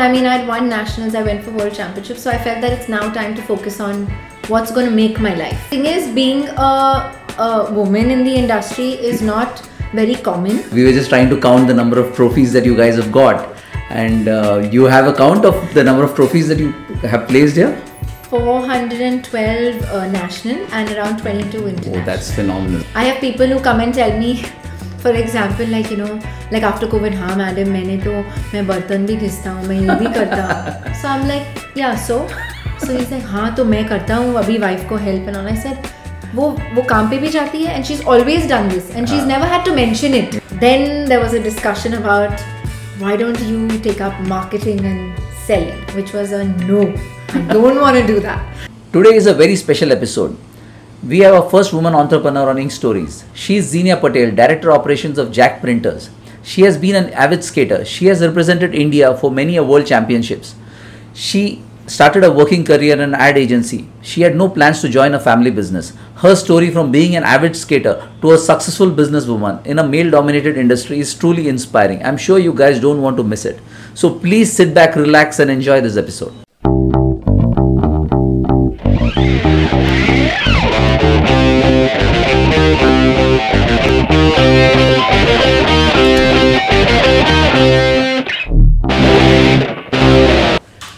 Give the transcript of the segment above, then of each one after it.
I mean, I had won nationals, I went for world championships, so I felt that it's now time to focus on what's going to make my life. The thing is, being a woman in the industry is not very common. We were just trying to count the number of trophies that you guys have got, and you have a count of the number of trophies that you have placed here? 412 national and around 22 international. Oh, that's phenomenal. I have people who come and tell me, for example, like after COVID, हाँ madam मैं बर्तन भी घिसता हूँ, मैं ये भी करता हूँ. So I'm like, yeah, so he's like, हाँ तो मैं करता हूँ अभी wife को help and all. I said, वो काम पे भी जाती है and she's always done this and she's never had to mention it. Then there was a discussion about why don't you take up marketing and selling, which was a no. I don't want to do that. Today is a very special episode. We have our first woman entrepreneur on Ink Stories. She is Zeenia Patel, Director Operations of JAK Printers. She has been an avid skater. She has represented India for many world championships. She started a working career in an ad agency. She had no plans to join a family business. Her story from being an avid skater to a successful businesswoman in a male-dominated industry is truly inspiring. I'm sure you guys don't want to miss it. So please sit back, relax and enjoy this episode.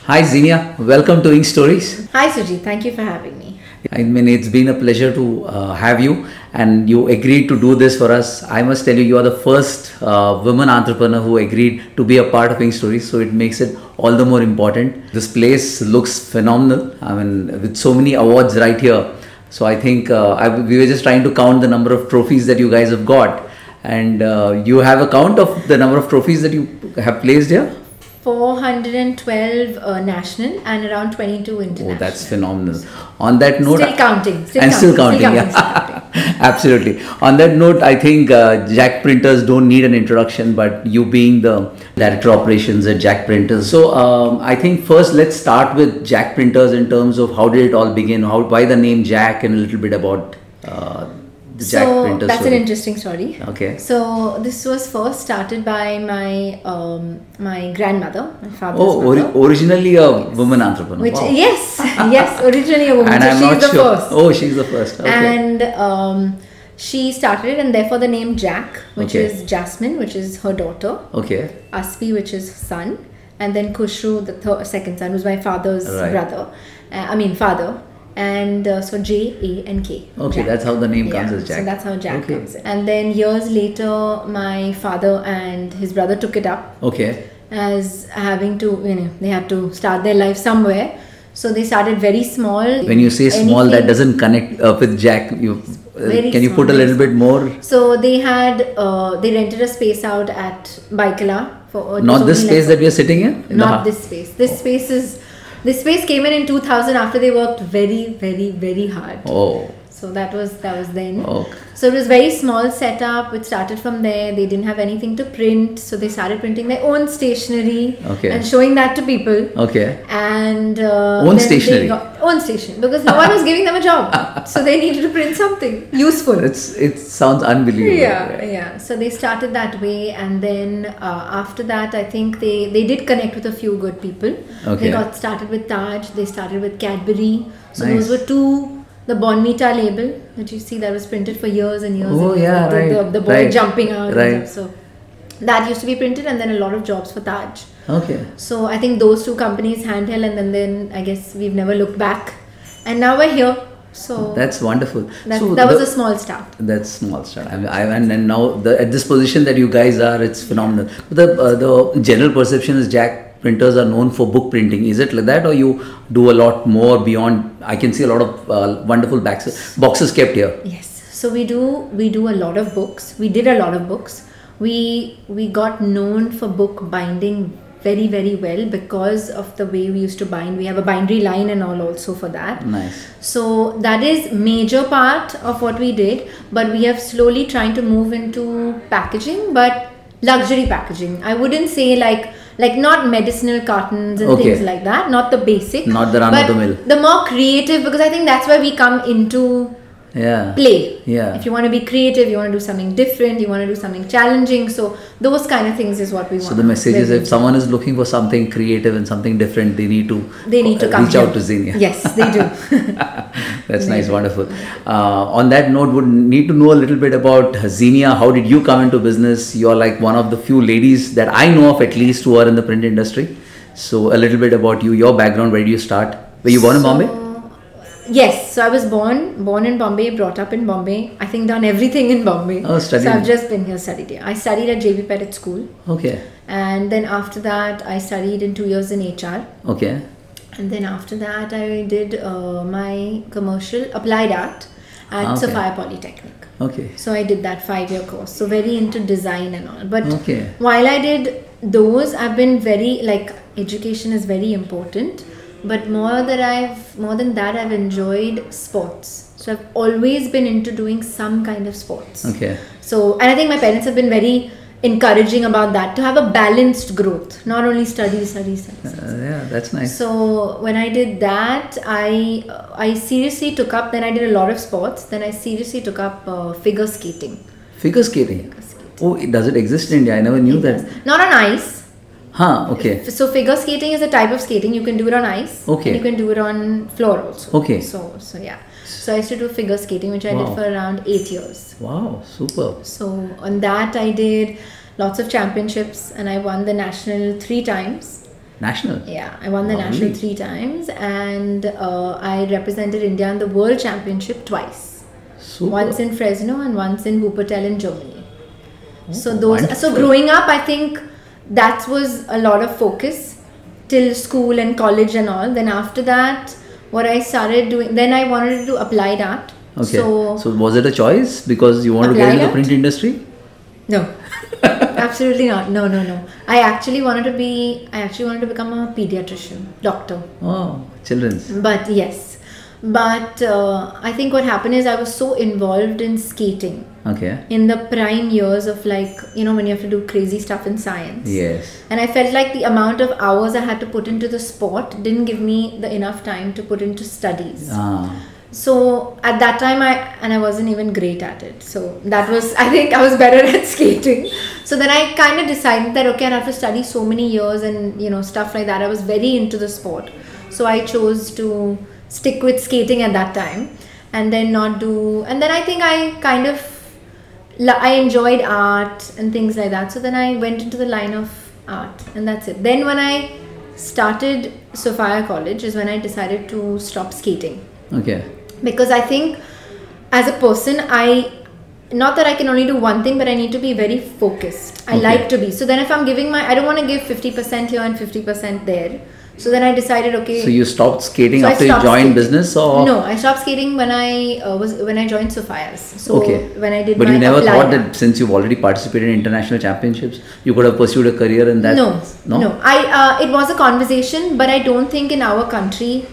Hi Zeenia, welcome to Ink Stories. Hi Suji, thank you for having me. I mean, it's been a pleasure to have you, and you agreed to do this for us. I must tell you, you are the first woman entrepreneur who agreed to be a part of Ink Stories, so it makes it all the more important. This place looks phenomenal. I mean, with so many awards right here. So I think we were just trying to count the number of trophies that you guys have got, and you have a count of the number of trophies that you have placed here? 412 national and around 22 international. Oh, that's phenomenal. On that note, still counting. Still counting. Absolutely. On that note, I think JAK Printers don't need an introduction, but you being the Director Operations at JAK Printers. So I think first let's start with JAK Printers in terms of how did it all begin, why the name JAK, and a little bit about the JAK Printers. That's story. an interesting story. Okay. So this was first started by my my grandmother, my father's mother. Originally a woman entrepreneur. Which wow. Yes, originally a woman. And so I'm she's not the sure. first. Oh, she's the first. Okay. And she started it, and therefore the name JAK, which is Jasmine, which is her daughter. Okay. Aspi, which is son, and then Kushru, the second son, who's my father's brother. Father. And so J, A and K. Okay, JAK. that's how the name comes as JAK. So that's how JAK comes in. And then years later, my father and his brother took it up. Okay. As having to, they had to start their life somewhere. So they started very small. When you say small, that doesn't connect with JAK. Can you put a little bit more? So they had, they rented a space out at Baikala. Not this space that we are sitting in? Not this space. This space came in 2000 after they worked very, very, very hard. Oh. So that was then. Okay. So it was very small setup. It started from there. They didn't have anything to print, so they started printing their own stationery and showing that to people. Okay. And own stationery. Own stationery, because no one was giving them a job, so they needed to print something useful. It sounds unbelievable. Yeah. So they started that way, and then after that, I think they did connect with a few good people. Okay. They got started with Taj. They started with Cadbury. So those were two. The Bonvita label that you see that was printed for years and years. Oh, and years. right. The boy jumping out. Right. And stuff. So that used to be printed, and then a lot of jobs for Taj. Okay. So I think those two companies handheld, and then I guess we've never looked back. And now we're here. So that's wonderful. That was a small start. That's small start. And now at this position that you guys are, it's phenomenal. The general perception is JAK Printers are known for book printing. Is it like that, or you do a lot more beyond? I can see a lot of wonderful boxes kept here. Yes. So we do a lot of books. We did a lot of books. We got known for book binding very, very well because of the way we used to bind. We have a bindery line and all also for that. Nice. So that is major part of what we did, but we have slowly trying to move into packaging, but luxury packaging. I wouldn't say like not medicinal cartons and things like that, not the basic, not the run of the mill, the more creative, because I think that's where we come into play. Yeah. If you want to be creative, you want to do something different, you want to do something challenging. So those kind of things is what we want. So the message is, if someone is looking for something creative and something different, they need to come reach out to Zeenia. Yes, they do. That's nice, wonderful. On that note, would need to know a little bit about Zeenia. How did you come into business? You're like one of the few ladies that I know of, at least, who are in the print industry. So a little bit about you, your background. Where did you start? Were you born in Bombay? Yes, so I was born in Bombay, brought up in Bombay. I think done everything in Bombay. Oh, studied. So I've just been here, studied here. I studied at JAK Printers school. Okay. And then after that, I studied in 2 years in HR. Okay. And then after that, I did my commercial applied art at Sophia Polytechnic. Okay. So I did that 5-year course. So very into design and all. But okay. while I did those, I've been very, like, education is very important. But more than that, I've enjoyed sports. So I've always been into doing some kind of sports. Okay. So, and I think my parents have been very encouraging about that, to have a balanced growth, not only studies. Yeah, that's nice. So when I did that, I seriously took up, then I did a lot of sports. Then I seriously took up figure skating. Figure skating? Oh, does it exist in India? I never knew that. Not on ice. Okay. So figure skating is a type of skating. You can do it on ice. Okay. And you can do it on floor also. Okay. So yeah. So I used to do figure skating, which I did for around 8 years. Wow, super. So on that I did lots of championships, and I won the national 3 times. National? Yeah, I won the national 3 times, and I represented India in the World Championship twice. Super. Once in Fresno and once in Wuppertal in Germany. Oh, So growing up, I think that was a lot of focus till school and college and all. Then after that, what I started doing, then I wanted to do applied art. Okay. So was it a choice because you wanted to get into the print industry? No. Absolutely not. No. I actually wanted to become a pediatrician, doctor. Oh, children's. But yes. But I think what happened is I was so involved in skating. Okay. In the prime years of, like, when you have to do crazy stuff in science. Yes. And I felt like the amount of hours I had to put into the sport didn't give me the enough time to put into studies. So at that time I wasn't even great at it. So that was, I think I was better at skating. So then I kind of decided that, okay, I'd have to study so many years and, stuff like that. I was very into the sport. So I chose to stick with skating at that time and then and then I think I enjoyed art and things like that. So then I went into the line of art, and that's it. Then when I started Sophia College is when I decided to stop skating. Okay. Because I think as a person, not that I can only do one thing, but I need to be very focused. I like to be. So then if I'm I don't want to give 50% here and 50% there. So then I decided, okay. So you stopped skating after you joined business, or? No, I stopped skating when I joined Sophia's. So when I did. But you never thought that since you've already participated in international championships, you could have pursued a career in that? No. It was a conversation, but I don't think in our country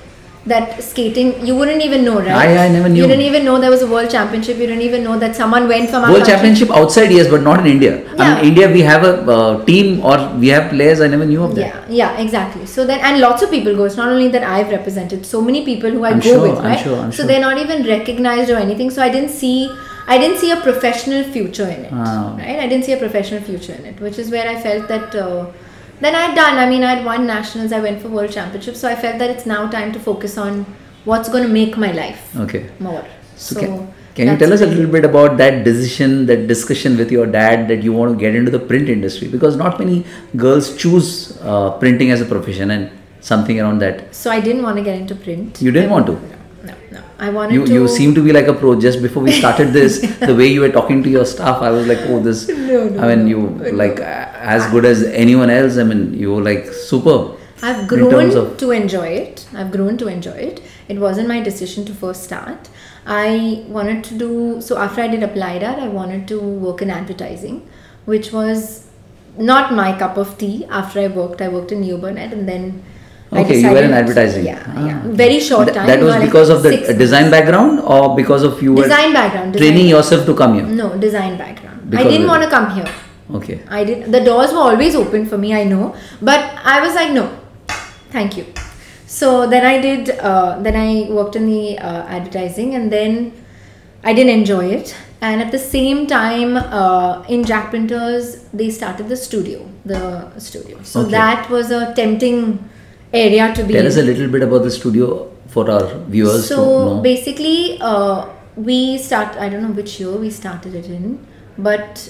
that skating, you wouldn't even know, right? I never knew. You didn't even know there was a world championship. You didn't even know that someone went from our World championship outside, yes, but not in India. Yeah. In India, we have a team or we have players. I never knew of that. Yeah, exactly. So then, and lots of people go. It's not only that I've represented. So many people who I go with, right? I'm sure. So they're not even recognized or anything. So I didn't see a professional future in it, right? I didn't see a professional future in it, which is where I felt that. Then I'd won nationals. I went for world championships. So I felt that it's now time to focus on what's going to make my life more. So can you tell us a little bit about that decision, that discussion with your dad that you want to get into the print industry? Because not many girls choose printing as a profession and something around that. So I didn't want to get into print. You didn't want to? No. I wanted to. You seem to be like a pro. Just before we started this, the way you were talking to your staff, I was like, oh, this. As good as anyone else. I mean, you were like superb. I've grown to enjoy it. It wasn't my decision to first start. I wanted to do, so after I did applied art, I wanted to work in advertising, which was not my cup of tea. After I worked in Newburnett, and then you were in advertising. Yeah. Very short time. That was because of the design background, or because of you were training yourself to come here? No, design background. I didn't want to come here. Okay. The doors were always open for me, I know, but I was like, no, thank you. So then I worked in the advertising, and then I didn't enjoy it. And at the same time, in JAK Printers, they started the studio. So Okay. that was a tempting area to be Tell in. us a little bit about the studio for our viewers to So know. basically, I don't know which year we started it in, but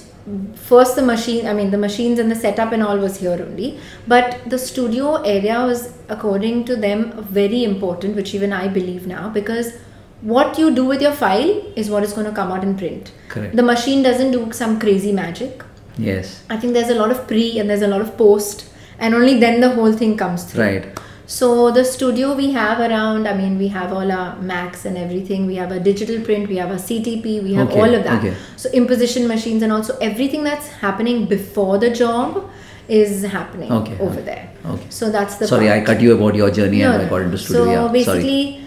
first the machines and the setup and all was here only. But the studio area was, according to them, very important, which even I believe now, because what you do with your file is what is going to come out in print. Correct. The machine doesn't do some crazy magic. Yes. I think there's a lot of pre and there's a lot of post, and only then the whole thing comes through. Right. So the studio we have around, we have all our Macs and everything. We have a digital print, we have a CTP, we have Okay, all of that. okay. So imposition machines, and also everything that's happening before the job is happening over there. Okay. So that's the Sorry, part. I cut you about your journey and No, I got into studio. So Yeah, basically,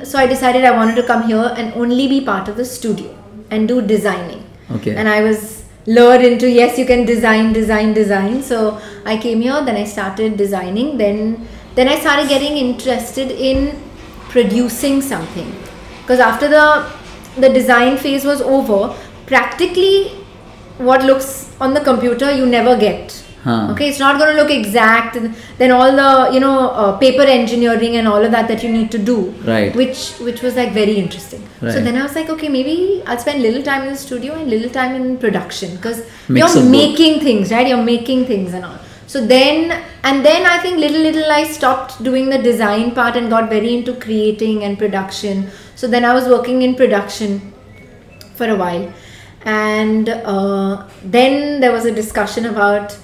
So I decided I wanted to come here and only be part of the studio and do designing. Okay. And I was lured into, yes, you can design. So I came here, then I started designing. Then I started getting interested in producing something. Because after the design phase was over, practically what looks on the computer you never get. Okay, it's not going to look exact. Then all the paper engineering and all of that you need to do, Right. Which was like very interesting. Right. So then I was like, okay, maybe I'll spend little time in the studio and little time in production, because Mix you're of both. making things, right? You're making things and all. So then I think little I stopped doing the design part and got very into creating and production. So then I was working in production for a while, and then there was a discussion about,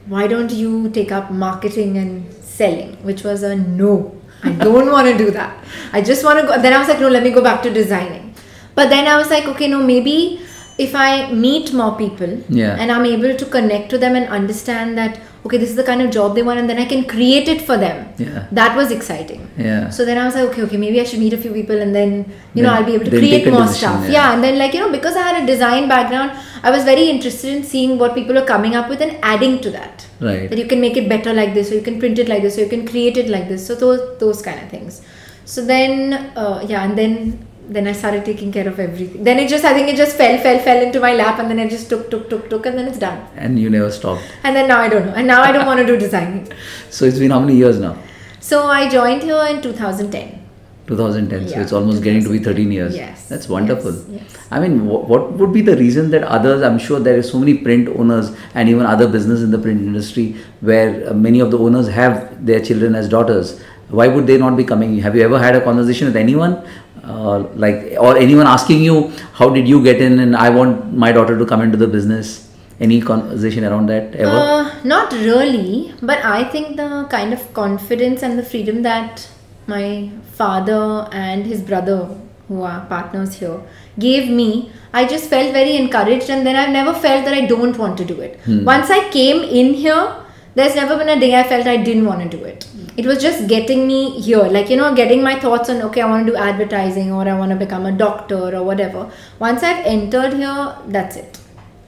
why don't you take up marketing and selling, which was a no. I don't want to do that. I just want to go. Then I was like, no, let me go back to designing. But then I was like, okay, no, maybe if I meet more people and I'm able to connect to them and understand that, okay, this is the kind of job they want, and then I can create it for them. Yeah. That was exciting. Yeah. So then I was like, okay, maybe I should meet a few people, and then I'll be able to then create take a more decision, stuff. yeah. And then because I had a design background, I was very interested in seeing what people are coming up with and adding to that. Right. That you can make it better like this, or you can print it like this, or you can create it like this. So those kind of things. So then and then I started taking care of everything. Then I think it just fell into my lap, and then I just took, and then it's done. And you never stopped. And then now I don't know. And now I don't want to do designing. So it's been how many years now? So I joined here in 2010. 2010. So Yeah, it's almost getting to be 13 years. Yes. That's wonderful. Yes. I mean, what would be the reason that others, I'm sure there are so many print owners and even other business in the print industry where many of the owners have their children as daughters. Why would they not be coming? Have you ever had a conversation with anyone? Or anyone asking you, how did you get in and I want my daughter to come into the business? Any conversation around that ever? Not really, but I think the kind of confidence and the freedom that my father and his brother, who are partners here, gave me, I just felt very encouraged, and then I've never felt that I don't want to do it. Once I came in here, there's never been a day I felt I didn't want to do it. It was just getting me here, getting my thoughts on, okay, I want to do advertising, or I want to become a doctor or whatever. Once I've entered here, that's it.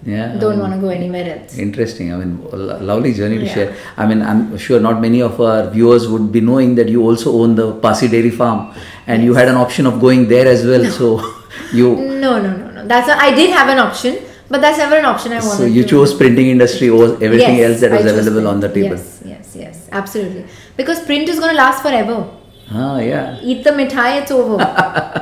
Yeah. Don't want to go anywhere else. Interesting. I mean, lovely journey to share. I mean, I'm sure not many of our viewers would be knowing that you also own the Pasi Dairy Farm, and you had an option of going there as well. No. So you... No. I did have an option, but that's never an option I wanted. So you chose printing industry over everything else that was available on the table. Yes, absolutely. Because print is going to last forever. Yeah. Eat the mithai, it's over.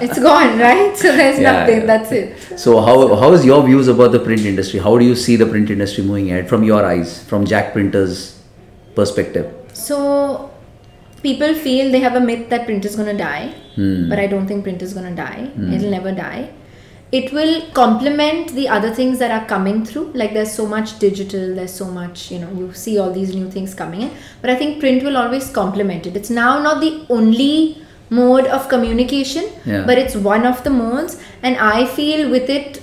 It's gone, right? So there's nothing. That's it. So how is your views about the print industry? How do you see the print industry moving ahead from your eyes, from JAK Printers' perspective? So people feel they have a myth that print is going to die, but I don't think print is going to die. It'll never die. It will complement the other things that are coming through. Like there's so much digital, there's so much, you see all these new things coming in. But I think print will always complement it. It's now not the only mode of communication, but it's one of the modes. And I feel with it,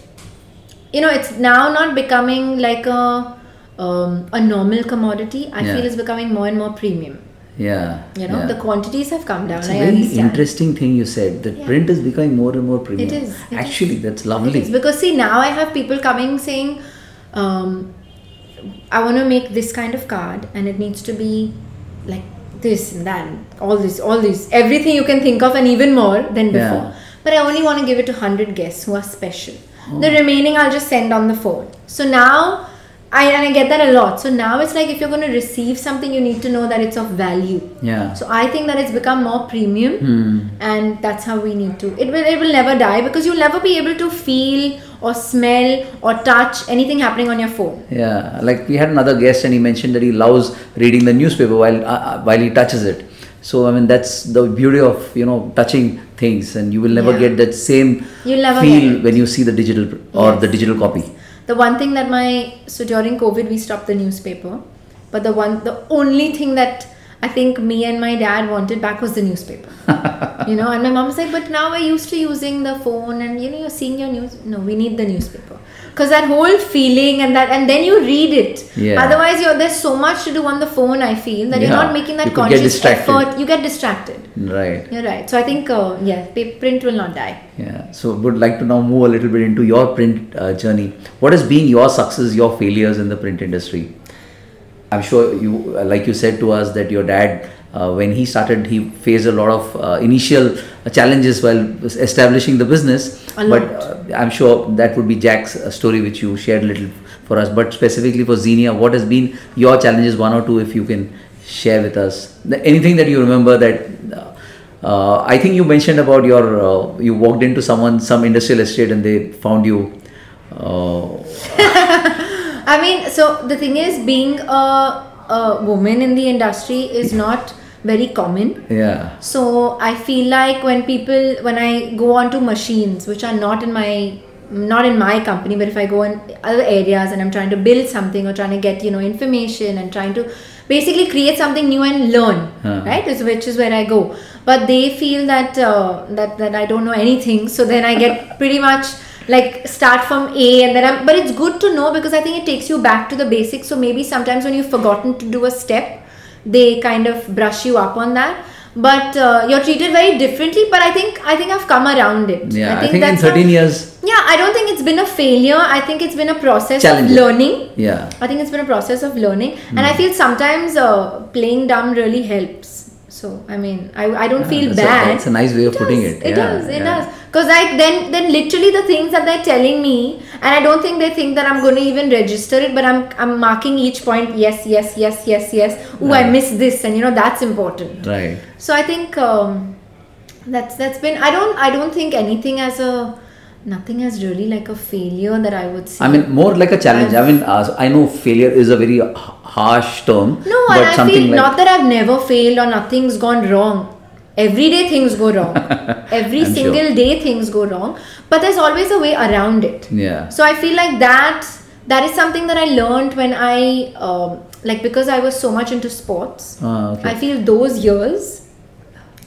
it's now not becoming like a normal commodity. I feel it's becoming more and more premium. The quantities have come down. It's a very interesting thing you said, that print is becoming more and more premium. It is. Actually, that's lovely. It's because see, now I have people coming saying, I want to make this kind of card, and it needs to be like this and that, and all this, everything you can think of, and even more than before. but I only want to give it to 100 guests who are special. The remaining I'll just send on the phone. So now, I get that a lot. So now it's like if you're going to receive something, you need to know that it's of value. Yeah. So I think that it's become more premium, and that's how we need to. It will never die, because you'll never be able to feel or smell or touch anything happening on your phone. Yeah, like we had another guest and he mentioned that he loves reading the newspaper while he touches it. So I mean, that's the beauty of, you know, touching things, and you will never get that same feel when you see the digital or the digital copy. The one thing that so during COVID we stopped the newspaper, but the only thing that I think me and my dad wanted back was the newspaper. You know, and my mom was like, but now we're used to using the phone, and you know, you're seeing your news. No, we need the newspaper. Because that whole feeling and then you read it. Yeah. Otherwise, there's so much to do on the phone, I feel, that you're not making that conscious effort. You get distracted. Right. You're right. So I think, print will not die. Yeah. So would like to now move a little bit into your print journey. What has been your success, your failures in the print industry? I'm sure you, like you said to us, that your dad, when he started, he faced a lot of initial challenges while establishing the business. But I'm sure that would be Jack's story, which you shared a little for us. But specifically for Zeenia, what has been your challenges, one or two, if you can share with us? Anything that you remember that, I think you mentioned about you walked into some industrial estate and they found you. I mean, so the thing is, being a woman in the industry is not very common. Yeah. So I feel like when I go onto machines which are not in my company, but if I go in other areas and I'm trying to build something or trying to get, you know, information and trying to basically create something new and learn, right? Which is where I go. But they feel that that I don't know anything. So then I get pretty much like start from A, and then but it's good to know, because I think it takes you back to the basics. So maybe sometimes when you've forgotten to do a step, they kind of brush you up on that. But you're treated very differently. But I think I've come around it. Yeah, I think in 13 years. Yeah, I don't think it's been a failure. I think it's been a process of learning. Yeah. I think it's been a process of learning, and I feel sometimes playing dumb really helps. So I mean, I don't feel bad. That's a nice way of putting it. It does. Because like then literally the things that they're telling me, and I don't think they think that I'm going to even register it, but I'm marking each point. Yes. Ooh, right. I missed this, and you know, that's important. Right. So I think that's been. I don't think nothing as really like a failure that I would say. I mean, more like a challenge. I know failure is a very harsh term. No, but I feel like, not that I've never failed or nothing's gone wrong. Every day things go wrong. Every single day things go wrong. But there's always a way around it. Yeah. So I feel like that is something that I learned when I, because I was so much into sports. Okay. I feel those years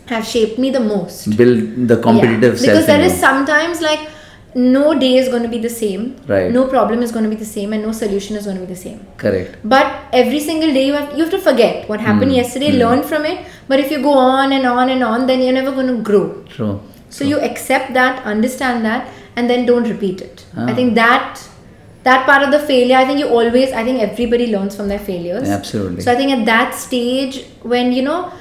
have shaped me the most. Build the competitive self. Because there is sometimes like, no day is going to be the same. Right. No problem is going to be the same, and no solution is going to be the same. Correct. But every single day you have to forget what happened yesterday, learn from it. But if you go on and on and on, then you're never going to grow. True. So you accept that, understand that, and then don't repeat it. I think that part of the failure, I think everybody learns from their failures. Absolutely. So I think at that stage, when you know,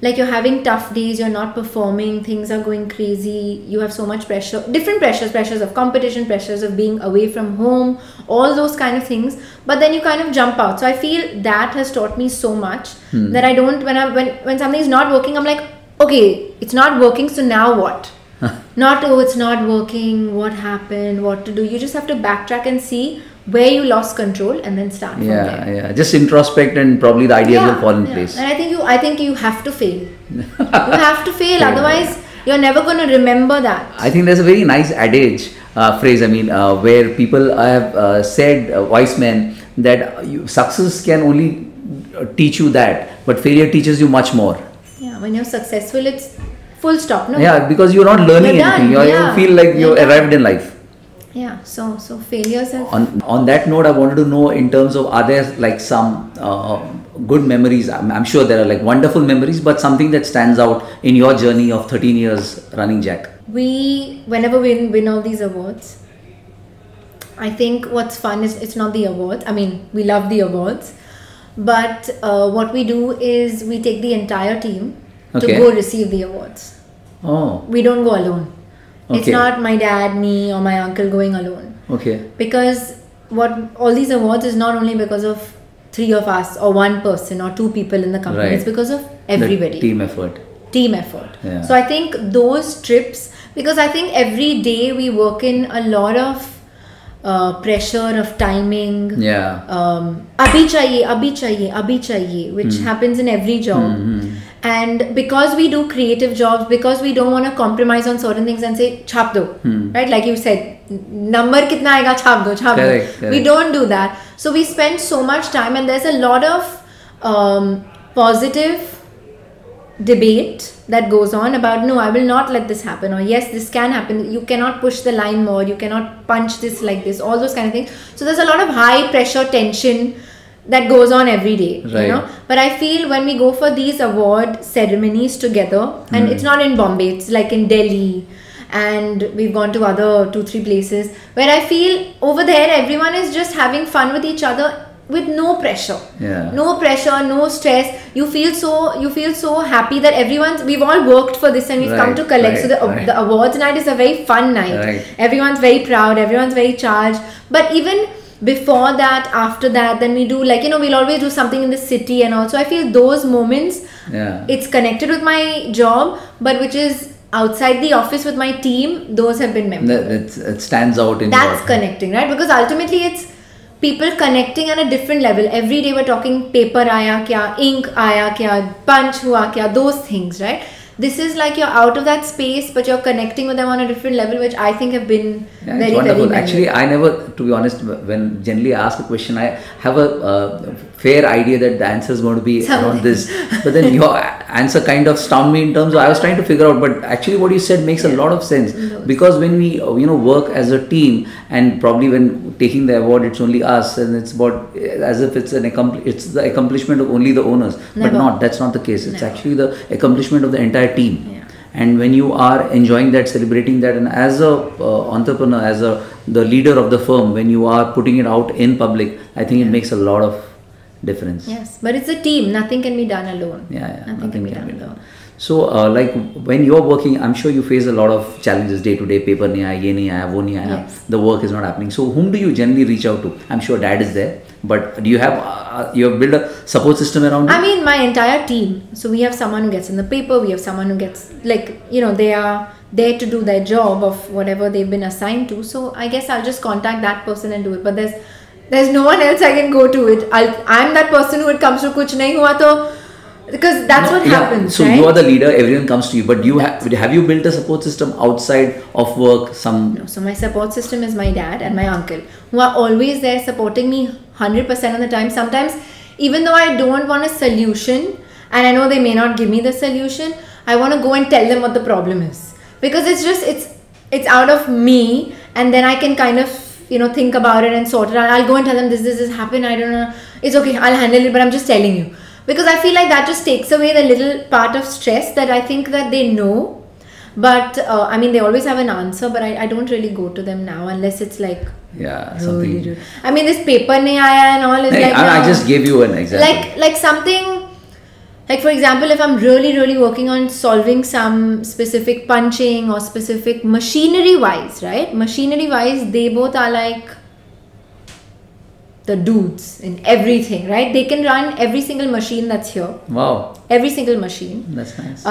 like you're having tough days, you're not performing, things are going crazy, you have so much pressure, different pressures of competition, pressures of being away from home, all those kind of things, but then you kind of jump out. So I feel that has taught me so much that I don't, when something is not working, I'm like, okay, it's not working, so now what? Not, oh, it's not working, what happened, what to do. You just have to backtrack and see where you lost control and then start from there. Yeah. Just introspect and probably the ideas will fall in place. And I think you have to fail. You have to fail, otherwise you're never going to remember that. I think there's a very nice adage, phrase, where people have said, wise men, that success can only teach you that, but failure teaches you much more. Yeah, when you're successful, it's full stop. No? Yeah, because you're not learning anything. You feel like you arrived in life. Yeah, so failures have... On that note, I wanted to know, in terms of, are there like some good memories? I'm sure there are like wonderful memories, but something that stands out in your journey of 13 years running JAK. Whenever we win all these awards, I think what's fun is it's not the awards. I mean, we love the awards, but what we do is we take the entire team to go receive the awards. Oh. We don't go alone. It's Okay. not my dad, me, or my uncle going alone. Okay. Because what all these awards is not only because of 3 of us or 1 person or 2 people in the company. Right. It's because of everybody. The team effort. Team effort. Yeah. So I think those trips, because I think every day we work in a lot of pressure of timing. Yeah. Abhi chahiye, which happens in every job. And because we do creative jobs, because we don't want to compromise on certain things and say chhap do, right? Like you said, number kitna aega, chhap do. Correct. We don't do that. So we spend so much time, and there's a lot of positive debate that goes on about, no, I will not let this happen, or yes, this can happen, you cannot push the line more, you cannot punch this like this, all those kind of things. So there's a lot of high pressure tension that goes on every day, Right. you know. But I feel when we go for these award ceremonies together, and it's not in Bombay, it's like in Delhi, and we've gone to other 2-3 places where I feel over there everyone is just having fun with each other with no pressure. Yeah. No pressure, no stress. You feel so happy that we've all worked for this and we've come Right, to collect. So right. the awards night is a very fun night. Right. Everyone's very proud, everyone's very charged. But even before that, after that, then we do, like, you know, we'll always do something in the city, and also I feel those moments, Yeah. it's connected with my job, but which is outside the office with my team, those have been memorable. It stands out in That's your- connecting, right? Because ultimately it's people connecting on a different level. Every day we're talking paper aaya kya, ink aaya kya, punch hua kya, those things, right? This is like you're out of that space, but you're connecting with them on a different level, which I think have been Yeah, very, it's wonderful. very Actually, I never, to be honest, when generally I ask a question, I have a fair idea that the answer is going to be around this. But then your answer kind of stumped me in terms of, I was trying to figure out, but actually what you said makes a lot of sense. Because when we, work as a team, and probably when taking the award, it's only us, and it's about as if it's it's the accomplishment of only the owners. Never. But that's not the case. It's Never. actually the accomplishment of the entire team. Yeah. And when you are enjoying that, celebrating that, and as a entrepreneur, as the leader of the firm, when you are putting it out in public, I think it makes a lot of difference. Yes, but it's a team. Nothing can be done alone. Yeah, Nothing can be done alone. So, like when you're working, I'm sure you face a lot of challenges day to day. Paper nahi aaya, ye nahi aaya, wo nahi aaya. Yes. The work is not happening. So, whom do you generally reach out to? I'm sure dad is there, but do you have you have built a support system around you? I mean, my entire team. So we have someone who gets in the paper. We have someone who gets, like, you know, they are there to do their job of whatever they've been assigned to. So I guess I'll just contact that person and do it. But there's no one else I can go to it. I'm that person who it comes to kuch nahi hua to, because that's what happens. So right? you are the leader. Everyone comes to you. But have you built a support system outside of work? No, so my support system is my dad and my uncle, who are always there supporting me 100% of the time. Sometimes, even though I don't want a solution, and I know they may not give me the solution, I want to go and tell them what the problem is, because it's out of me, and then I can kind of, think about it and sort it out. I'll go and tell them this happened. I don't know. It's okay. I'll handle it, but I'm just telling you. Because I feel like that just takes away the little part of stress that I think that they know. But I mean, they always have an answer, but I don't really go to them now unless it's like something. really rude. I mean, this paper nahi aaya and all is like. I just gave you an example. Like something. Like, for example, if I'm really, really working on solving some specific punching or specific machinery-wise, right? Machinery-wise, they both are like the dudes in everything, right? They can run every single machine that's here. Wow. Every single machine. That's nice.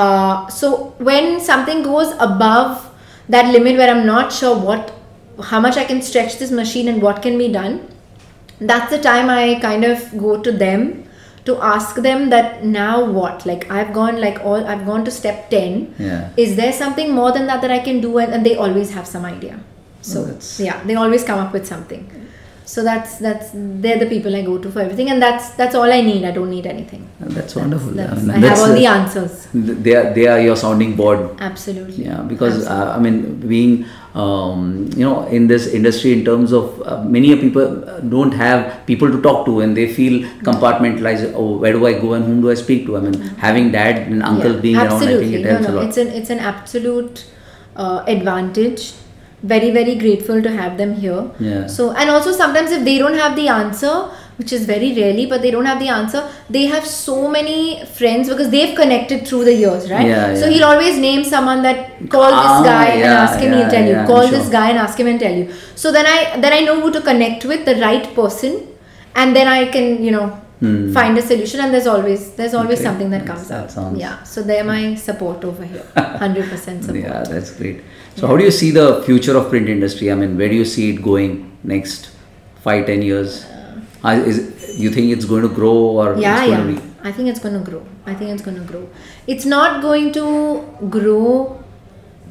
So when something goes above that limit where I'm not sure how much I can stretch this machine and what can be done, that's the time I kind of go to them to ask them that now what? Like I've gone to step 10. Yeah. Is there something more than that I can do? And they always have some idea. So they always come up with something. So they're the people I go to for everything, and that's all I need. I don't need anything. That's wonderful. I have all the answers. They are your sounding board. Absolutely. Yeah, because I mean, being in this industry, in terms of many people don't have people to talk to, and they feel compartmentalized. Oh, where do I go and whom do I speak to? I mean, having dad and uncle being around, I think it helps a lot. It's an absolute advantage. Very, very grateful to have them here. Yeah. So, and also sometimes if they don't have the answer, which is very rarely, but they don't have the answer. They have so many friends because they've connected through the years, right? So he'll always name someone that call this guy and ask him, he'll tell you. Call this guy and ask him and tell you. So then I know who to connect with, the right person, and then I can, you know, find a solution, and there's always something that comes out. Yeah, so they're my support over here. 100% support. Yeah, that's great. So how do you see the future of print industry? I mean, where do you see it going next 5-10 years? You think it's going to grow, or I think it's going to grow. It's not going to grow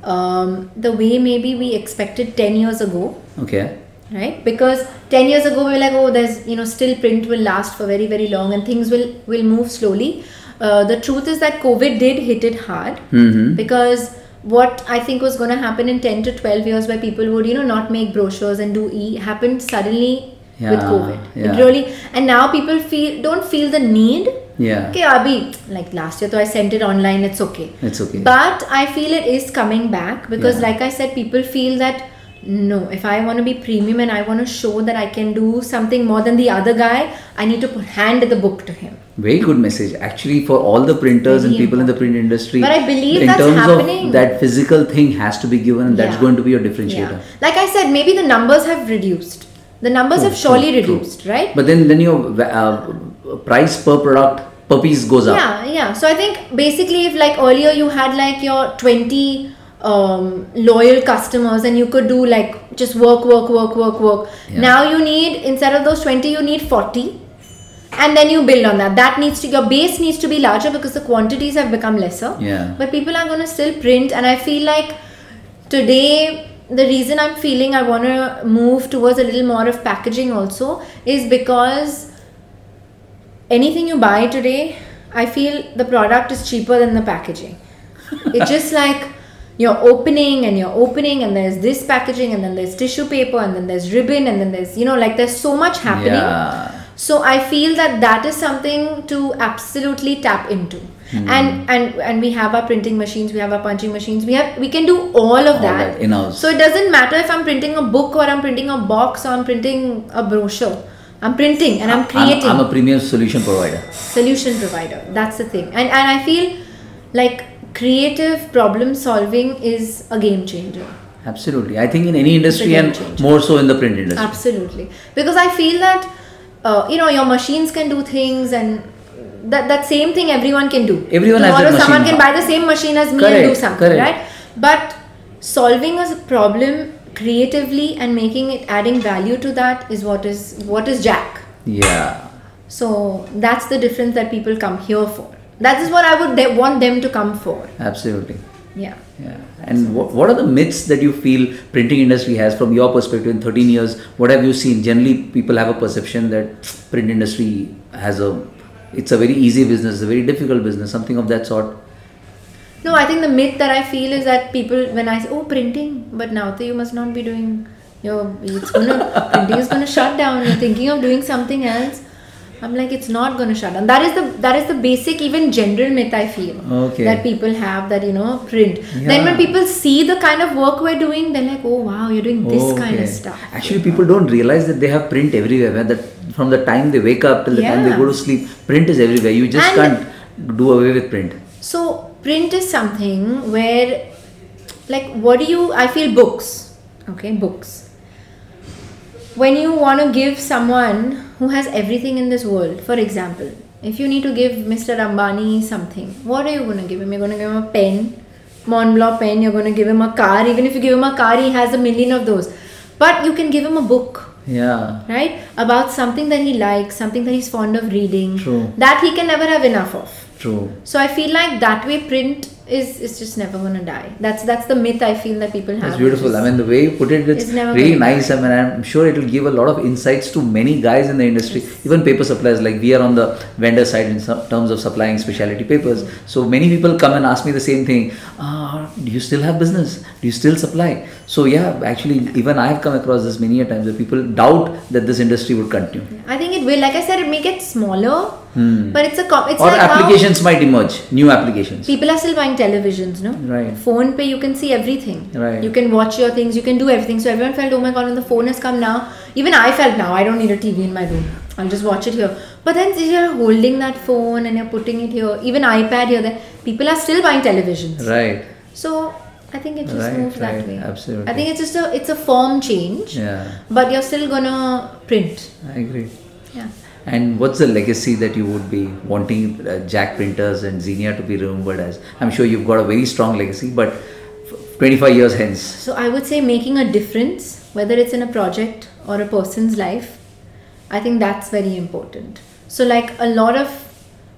the way maybe we expected 10 years ago. Okay. Right? Because 10 years ago we were like, oh, there's, you know, still print will last for very, very long and things will move slowly. The truth is that COVID did hit it hard, because what I think was going to happen in 10 to 12 years, where people would, you know, not make brochures and do happened suddenly with COVID. It really, and now people don't feel the need. Okay, Abhi, like last year, I sent it online, it's okay. But I feel it is coming back, because like I said, people feel that no, if I want to be premium and I want to show that I can do something more than the other guy, I need to hand the book to him. Very good message actually for all the printers and people in the print industry. But I believe in that's terms happening. Of that physical thing has to be given, and that's going to be your differentiator. Like I said, maybe the numbers have reduced. The numbers have surely reduced, right? But then your price per product, per piece goes up. Yeah. So I think basically, if like earlier you had like your 20 loyal customers and you could do like just work. Now you need, instead of those 20, you need 40. And then you build on that. Your base needs to be larger because the quantities have become lesser. But people are going to still print, and I feel like today, the reason I'm feeling I want to move towards a little more of packaging also is because anything you buy today, I feel the product is cheaper than the packaging. It's just like you're opening and there's this packaging, and then there's tissue paper, and then there's ribbon, and then there's, you know, like there's so much happening. So I feel that is something to absolutely tap into. And we have our printing machines, we have our punching machines, we can do all of that in-house. So it doesn't matter if I'm printing a book or I'm printing a box or I'm printing a brochure. I'm printing and I'm creating. I'm a premium solution provider. That's the thing. And I feel like creative problem solving is a game changer. Absolutely. I think in any industry, and more so in the print industry. Absolutely. Because I feel that your machines can do things, and that same thing everyone can do. Everyone has a machine. Someone can buy the same machine as me and do something, right? But solving a problem creatively and making it, adding value to that is what is JAK. Yeah. So that's the difference that people come here for. That is what I would want them to come for. Absolutely. Yeah. And what are the myths that you feel printing industry has from your perspective in 13 years? What have you seen? Generally, people have a perception that print industry it's a very easy business, a very difficult business, something of that sort. No, I think the myth that I feel is that people, when I say, oh, printing, but now you must not be doing printing is going to shut down. You're thinking of doing something else. I'm like, it's not going to shut down. That is the basic, even general myth I feel that people have, that print. Then when people see the kind of work we're doing, they're like, oh wow, you're doing this kind of stuff. Actually, people don't realize that they have print everywhere. That from the time they wake up till the time they go to sleep, print is everywhere. You just can't do away with print. So print is something where, like, I feel books. Books. When you want to give someone who has everything in this world, for example, if you need to give Mr. Ambani something, what are you going to give him? You're going to give him a pen, Mont Blanc pen, you're going to give him a car. Even if you give him a car, he has 1 million of those. But you can give him a book. Right? About something that he likes, something that he's fond of reading. True. That he can never have enough of. True. So I feel like that way print is just never going to die. That's the myth I feel that people have. That's beautiful. I mean, the way you put it's really nice. I mean, I'm sure it will give a lot of insights to many guys in the industry, even paper suppliers. Like we are on the vendor side in terms of supplying specialty papers. So many people come and ask me the same thing. Do you still have business? Do you still supply? So yeah, actually, even I have come across this many a times where people doubt that this industry would continue. I think it will. Like I said, it may get smaller, but it's or like applications might emerge, new applications. People are still buying televisions, no? Right. Phone pay, you can see everything. Right. You can watch your things, you can do everything. So everyone felt, oh my god, when the phone has come now, even I felt now, I don't need a TV in my room. I'll just watch it here. But then you're holding that phone and you're putting it here, even iPad here, there, people are still buying televisions. Right. So I think it just moves that way. Absolutely. I think it's just it's a form change. Yeah. But you're still gonna print. I agree. Yeah. And what's the legacy that you would be wanting JAK Printers and Zeenia to be remembered as? I'm sure you've got a very strong legacy, but 25 years hence. So I would say making a difference, whether it's in a project or a person's life, I think that's very important. So like a lot of,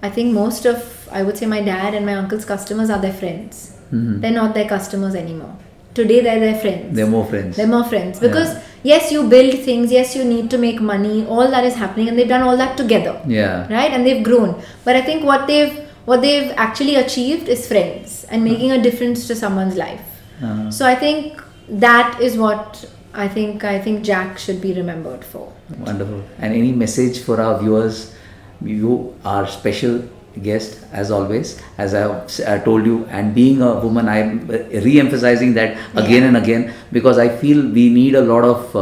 I think most of, I would say my dad and my uncle's customers are their friends. They're not their customers anymore. Today they're their friends. They're more friends. They're more friends. Because yes, you build things, yes, you need to make money, all that is happening, and they've done all that together. Yeah. Right? And they've grown. But I think what they've actually achieved is friends and making a difference to someone's life. So I think that is what I think JAK should be remembered for. Wonderful. And any message for our viewers? You are special guest as always, as I told you, and being a woman, I'm re-emphasizing that again and again, because I feel we need a lot of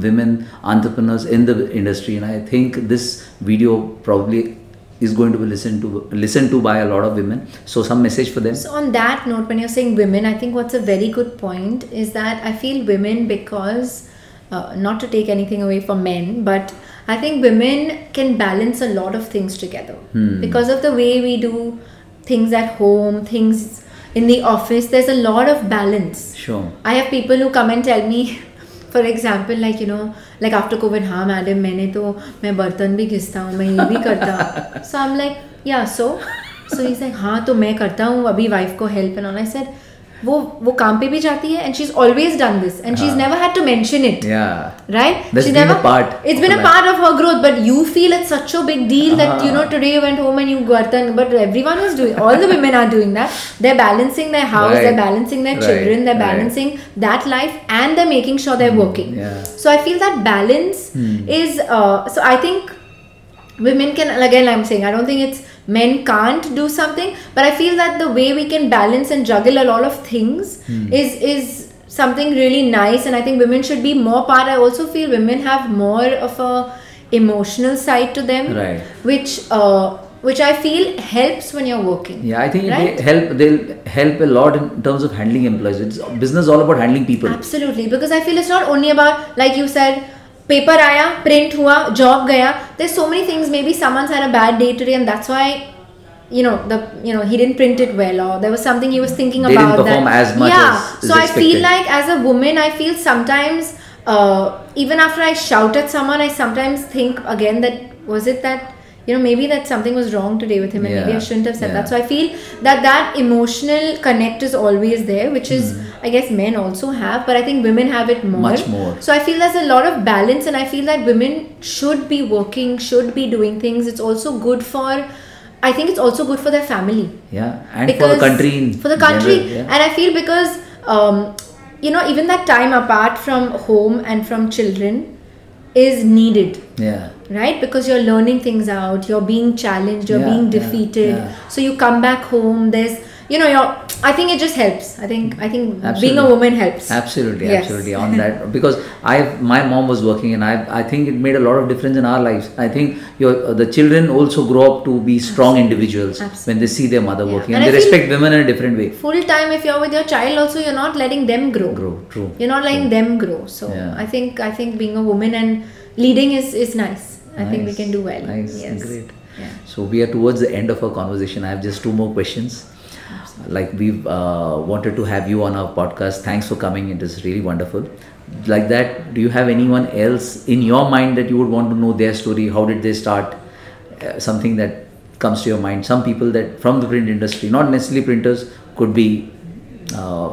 women entrepreneurs in the industry, and I think this video probably is going to be listened to by a lot of women. So some message for them. So on that note, when you're saying women, I think what's a very good point is that I feel women, because not to take anything away from men, but I think women can balance a lot of things together because of the way we do things at home, things in the office. There's a lot of balance. Sure. I have people who come and tell me, for example, like like after COVID, हाँ madam मैं बर्तन भी घिसता हूँ, मैं ये भी करता हूँ. So I'm like, yeah, so he's like, हाँ तो मैं करता हूँ अभी wife को help and all. I said, वो काम पे भी जाती है and she's always done this and she's never had to mention it. Yeah. Right? That's been a part. It's been a part of her growth, but you feel it's such a big deal that today you went home and you bartan, but everyone is doing, all the women are doing that. They're balancing their house, they're balancing their children, they're balancing that life, and they're making sure they're working. Yeah. So I feel that balance is, so I think women can, again I'm saying, I don't think it's men can't do something, but I feel that the way we can balance and juggle a lot of things is something really nice, and I think women should be more part. I also feel women have more of a emotional side to them, which I feel helps when you're working. Yeah, I think they'll help a lot in terms of handling employees. It's business all about handling people. Absolutely, because I feel it's not only about, like you said, paper आया, print हुआ, job गया. There's so many things. Maybe someone's had a bad day today, and that's why he didn't print it well, or there was something he was thinking they about. Didn't perform as much as so expected. I feel like as a woman, I feel sometimes even after I shout at someone, I sometimes think again that was it that maybe that something was wrong today with him, and maybe I shouldn't have said that. So I feel that emotional connect is always there, which is I guess men also have, but I think women have it more. Much more. So I feel there's a lot of balance, and I feel that women should be working, should be doing things. It's also good for, I think it's also good for their family. Yeah, and because for the country. For the country. And I feel because, even that time apart from home and from children is needed. Yeah. Right? Because you're learning things out, you're being challenged, you're being defeated. Yeah. So you come back home, there's, I think it just helps. I think being a woman helps. Absolutely on that, because my mom was working, and I think it made a lot of difference in our lives. I think the children also grow up to be strong individuals when they see their mother working, and they respect women in a different way. Full time, if you're with your child also, you're not letting them grow. True. You're not letting them grow. So I think being a woman and leading is nice. I think we can do well. Nice. Yes. Great. Yeah. So we are towards the end of our conversation. I have just 2 more questions. Like we've wanted to have you on our podcast. Thanks for coming. It is really wonderful. Like that, do you have anyone else in your mind that you would want to know their story? How did they start? Something that comes to your mind. Some people that from the print industry, not necessarily printers, could be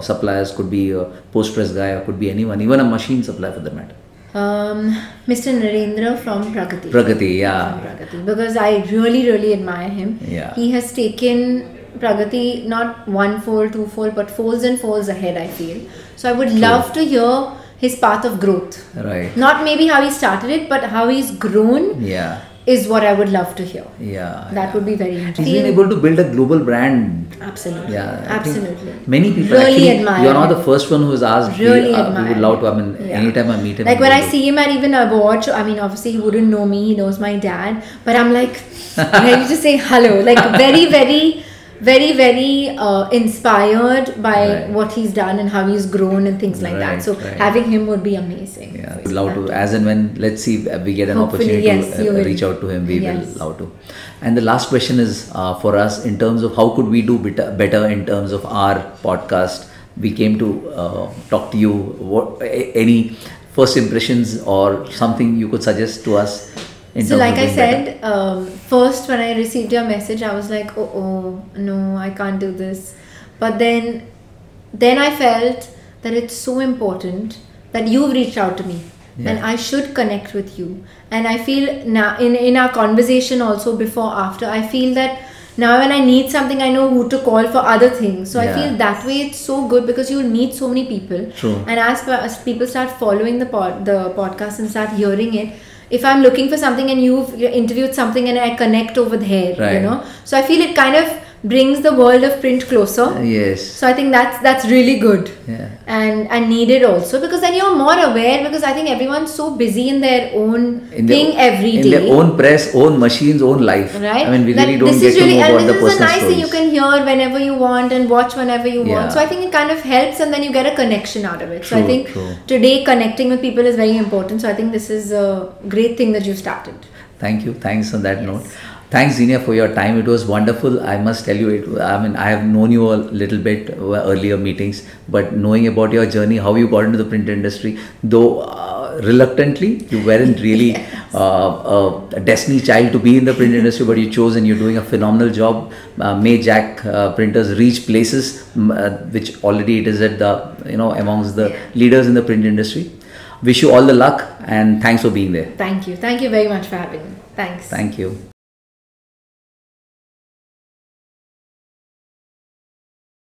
suppliers, could be a post press guy, or could be anyone, even a machine supplier for that matter. Mr. Narendra from Pragati. Yeah. From Pragati, because I really admire him. Yeah. He has taken Pragati not 1-4, 2-4, but folds and folds ahead, I feel. So I would love to hear his path of growth. Right. Not maybe how he started it, but how he's grown. Yeah. is what I would love to hear. Yeah. That would be very interesting. He's been able to build a global brand. Absolutely. Yeah. I Absolutely. think many people Really actually, admire you're not him. the first one who's asked. Really we admire would love to. I him. mean, Yeah. anytime I meet him. Like when I see him at even a watch, I mean, obviously he wouldn't know me. He knows my dad, but I'm like ready to say hello. Like very inspired by Right. what he's done and how he's grown and things like that. Right, So right. having him would be amazing. Yeah, we'd love to. As and when, let's see, we get an Hopefully, opportunity yes, to you will. reach out to him. We Yes. will love to. And the last question is for us in terms of how could we do better in terms of our podcast. We came to talk to you. What any first impressions or something you could suggest to us? So like I doing said, better? first when I received your message, I was like, oh no, I can't do this. But then I felt that it's so important that you've reached out to me. Yeah. And I should connect with you. And I feel now in our conversation also before after, I feel that now when I need something, I know who to call for other things. So I Yeah. feel that way it's so good because you'll meet so many people. True. And as people start following the podcast and start hearing it, if I'm looking for something and you've interviewed something and I connect over there, Right. you know, so I feel it kind of brings the world of print closer. Yes. So I think that's really good. Yeah. And needed also because then you're more aware because I think everyone's so busy in their own thing every day. In their own press, own machines, own life. Right? I mean, we That really don't this get is really, to know and about the this is a personal nice thing you stories. can hear whenever you want and watch whenever you Yeah. want. So I think it kind of helps and then you get a connection out of it. So I True, think true. today connecting with people is very important. So I think this is a great thing that you've started. Thank you. Thanks on that Yes. note. Thanks, Zeenia, for your time. It was wonderful. I must tell you, I mean, I have known you a little bit earlier meetings, but knowing about your journey, how you got into the print industry, though reluctantly, you weren't really a destiny child to be in the print industry, but you chose and you're doing a phenomenal job. May JAK Printers reach places which already it is at the, amongst the leaders in the print industry. Wish you all the luck and thanks for being there. Thank you. Thank you very much for having me. Thanks. Thank you.